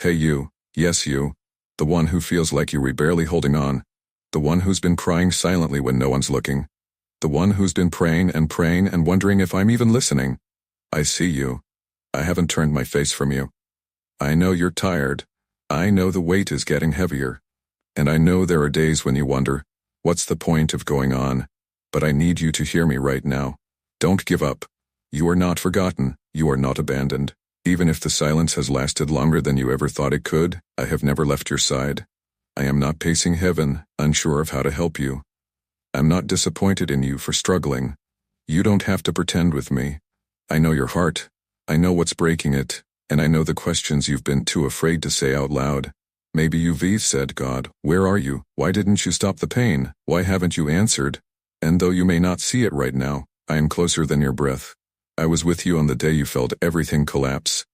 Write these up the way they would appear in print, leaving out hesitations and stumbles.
Hey you, yes you, the one who feels like you're barely holding on, the one who's been crying silently when no one's looking, the one who's been praying and wondering if I'm even listening. I see you. I haven't turned my face from you. I know you're tired. I know the weight is getting heavier. And I know there are days when you wonder, what's the point of going on? But I need you to hear me right now. Don't give up. You are not forgotten. You are not abandoned. Even if the silence has lasted longer than you ever thought it could, I have never left your side. I am not pacing heaven, unsure of how to help you. I'm not disappointed in you for struggling. You don't have to pretend with me. I know your heart. I know what's breaking it, and I know the questions you've been too afraid to say out loud. Maybe you've said, God, where are you? Why didn't you stop the pain? Why haven't you answered? And though you may not see it right now, I am closer than your breath. I was with you on the day you felt everything collapse.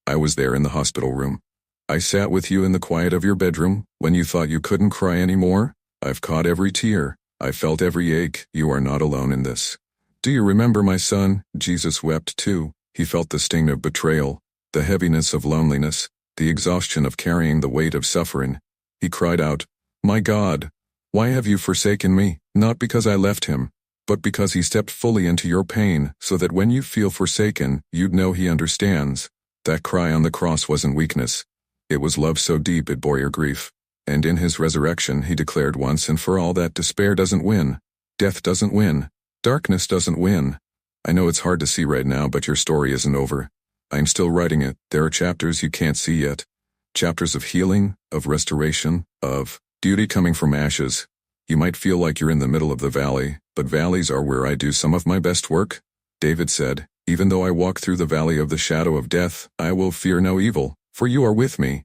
I was there in the hospital room. I sat with you in the quiet of your bedroom when you thought you couldn't cry anymore. I've caught every tear. I felt every ache. You are not alone in this. Do you remember, my son? Jesus wept too. He felt the sting of betrayal, the heaviness of loneliness, the exhaustion of carrying the weight of suffering. He cried out, My God, why have you forsaken me? Not because I left him, but because he stepped fully into your pain so that when you feel forsaken, you'd know he understands. That cry on the cross wasn't weakness. It was love so deep it bore your grief. And in his resurrection he declared once and for all that despair doesn't win. Death doesn't win. Darkness doesn't win. I know it's hard to see right now, but your story isn't over. I'm still writing it. There are chapters you can't see yet. Chapters of healing, of restoration, of beauty coming from ashes. You might feel like you're in the middle of the valley, but valleys are where I do some of my best work. David said, Even though I walk through the valley of the shadow of death, I will fear no evil, for you are with me.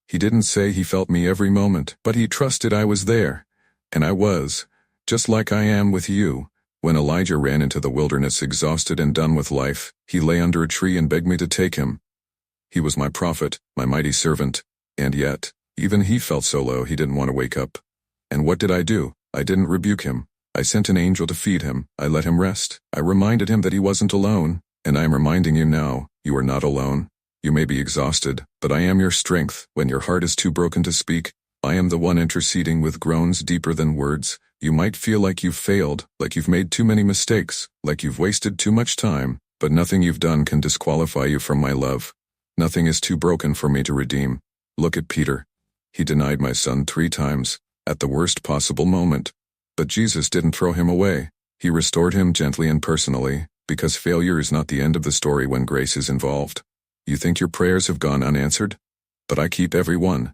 He didn't say he felt me every moment, but he trusted I was there. And I was, just like I am with you. When Elijah ran into the wilderness exhausted and done with life, he lay under a tree and begged me to take him. He was my prophet, my mighty servant, and yet, even he felt so low he didn't want to wake up. And what did I do? I didn't rebuke him. I sent an angel to feed him. I let him rest. I reminded him that he wasn't alone, and I am reminding you now, you are not alone. You may be exhausted, but I am your strength. When your heart is too broken to speak, I am the one interceding with groans deeper than words. You might feel like you've failed, like you've made too many mistakes, like you've wasted too much time, but nothing you've done can disqualify you from my love. Nothing is too broken for me to redeem. Look at Peter. He denied my son 3 times, at the worst possible moment. But Jesus didn't throw him away. He restored him gently and personally, because failure is not the end of the story when grace is involved. You think your prayers have gone unanswered? But I keep every one.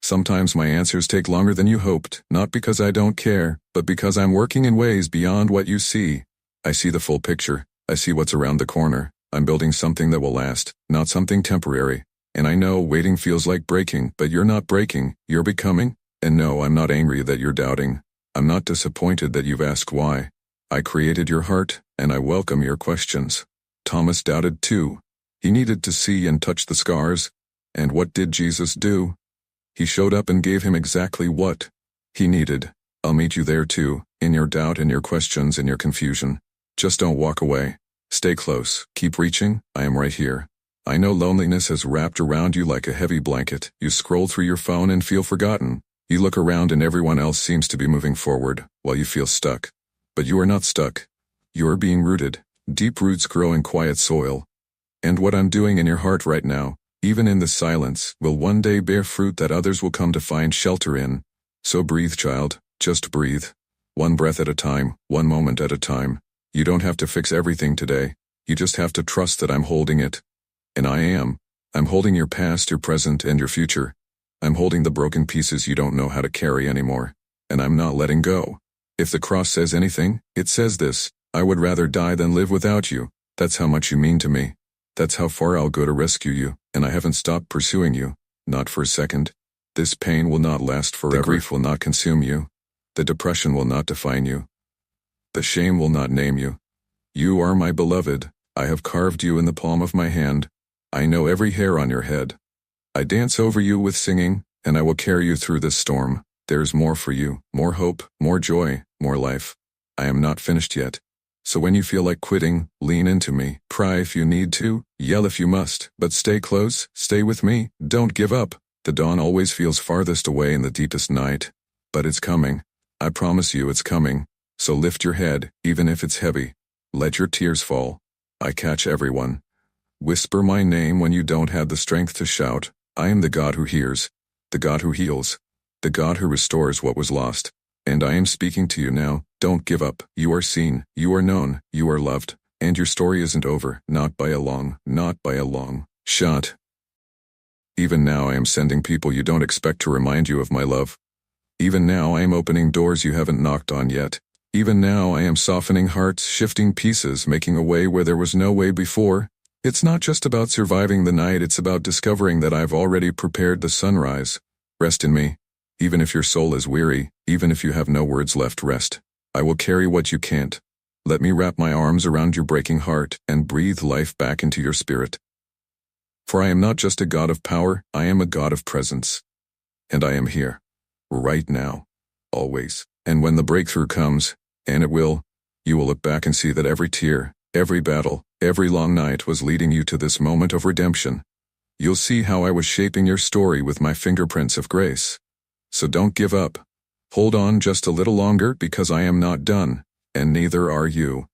Sometimes my answers take longer than you hoped, not because I don't care, but because I'm working in ways beyond what you see. I see the full picture. I see what's around the corner. I'm building something that will last, not something temporary. And I know waiting feels like breaking, but you're not breaking, you're becoming. And no, I'm not angry that you're doubting. I'm not disappointed that you've asked why. I created your heart, and I welcome your questions. Thomas doubted too. He needed to see and touch the scars. And what did Jesus do? He showed up and gave him exactly what he needed. I'll meet you there too, in your doubt, in your questions, in your confusion. Just don't walk away. Stay close. Keep reaching. I am right here. I know loneliness has wrapped around you like a heavy blanket. You scroll through your phone and feel forgotten. You look around and everyone else seems to be moving forward, while you feel stuck. But you are not stuck. You are being rooted. Deep roots grow in quiet soil. And what I'm doing in your heart right now, even in the silence, will one day bear fruit that others will come to find shelter in. So breathe, child. Just breathe. One breath at a time, one moment at a time. You don't have to fix everything today. You just have to trust that I'm holding it. And I am. I'm holding your past, your present, and your future. I'm holding the broken pieces you don't know how to carry anymore. And I'm not letting go. If the cross says anything, it says this: I would rather die than live without you. That's how much you mean to me. That's how far I'll go to rescue you, and I haven't stopped pursuing you. Not for a second. This pain will not last forever. The grief will not consume you. The depression will not define you. The shame will not name you. You are my beloved. I have carved you in the palm of my hand. I know every hair on your head. I dance over you with singing, and I will carry you through this storm. There is more for you, more hope, more joy, more life. I am not finished yet. So when you feel like quitting, lean into me. Cry if you need to, yell if you must, but stay close, stay with me, don't give up. The dawn always feels farthest away in the deepest night. But it's coming. I promise you it's coming. So lift your head, even if it's heavy. Let your tears fall. I catch everyone. Whisper my name when you don't have the strength to shout. I am the God who hears, the God who heals, the God who restores what was lost. And I am speaking to you now. Don't give up. You are seen, you are known, you are loved, and your story isn't over, not by a long shot. Even now I am sending people you don't expect to remind you of my love. Even now I am opening doors you haven't knocked on yet. Even now I am softening hearts, shifting pieces, making a way where there was no way before. It's not just about surviving the night, it's about discovering that I've already prepared the sunrise. Rest in me. Even if your soul is weary, even if you have no words left, rest. I will carry what you can't. Let me wrap my arms around your breaking heart and breathe life back into your spirit. For I am not just a God of power, I am a God of presence. And I am here. Right now. Always. And when the breakthrough comes, and it will, you will look back and see that every tear, every battle, every long night was leading you to this moment of redemption. You'll see how I was shaping your story with my fingerprints of grace. So don't give up. Hold on just a little longer because I am not done, and neither are you.